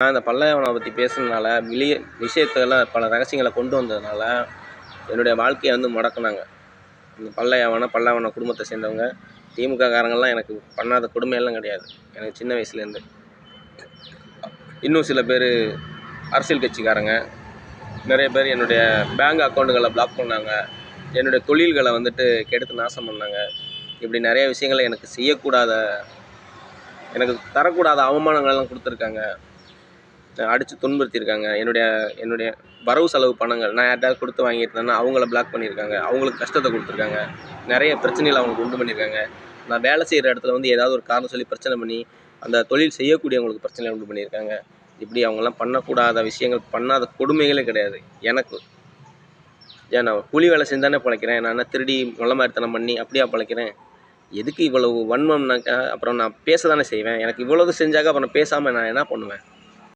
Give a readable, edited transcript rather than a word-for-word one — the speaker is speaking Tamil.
நான் இந்த பல்லாவரத்தை பற்றி பேசுனதுனால விஷயத்தெல்லாம் பல ரகசியங்களை கொண்டு வந்ததுனால என்னுடைய வாழ்க்கையை வந்து முடக்குனாங்க. இந்த பல்லாவரம் குடும்பத்தை சேர்ந்தவங்க திமுக காரங்கள்லாம் எனக்கு பண்ணாத கொடுமையெல்லாம் கிடையாது. எனக்கு சின்ன வயசுலேருந்து. இன்னும் சில பேர் அரசியல் கட்சிக்காரங்க நிறைய பேர் என்னுடைய பேங்க் அக்கௌண்ட்டுகளை பிளாக் பண்ணாங்க. என்னுடைய தொழில்களை வந்துட்டு கெடுத்து நாசம் பண்ணாங்க. இப்படி நிறைய விஷயங்களை எனக்கு செய்யக்கூடாத, எனக்கு தரக்கூடாத அவமானங்கள்லாம் கொடுத்துருக்காங்க. அடித்து துன்புறுத்தியிருக்காங்க. என்னுடைய வரவு செலவு பணங்கள் நான் யார்ட்டாவது கொடுத்து வாங்கியிருந்தேன்னா அவங்கள பிளாக் பண்ணியிருக்காங்க. அவங்களுக்கு கஷ்டத்தை கொடுத்துருக்காங்க. நிறைய பிரச்சனைகளை அவங்களுக்கு உண்டு பண்ணியிருக்காங்க. நான் வேலை செய்கிற இடத்துல வந்து ஏதாவது ஒரு காரணம் சொல்லி பிரச்சனை பண்ணி அந்த தொழில் செய்யக்கூடியவங்களுக்கு பிரச்சனை உண்டு பண்ணியிருக்காங்க. இப்படி அவங்கெல்லாம் பண்ணக்கூடாத விஷயங்கள், பண்ணாத கொடுமைகளே கிடையாது எனக்கு. ஏன் நான் கூலி வேலை செஞ்சானே பிழைக்கிறேன். நான் என்ன திருடி நல்ல மாதிரித்தனம் பண்ணி அப்படியா பிழைக்கிறேன்? எதுக்கு இவ்வளவு வன்மம்னாக்கா அப்புறம் நான் பேச தானே செய்வேன். எனக்கு இவ்வளவு செஞ்சாக்க அப்புறம் பேசாமல் நான் என்ன பண்ணுவேன்?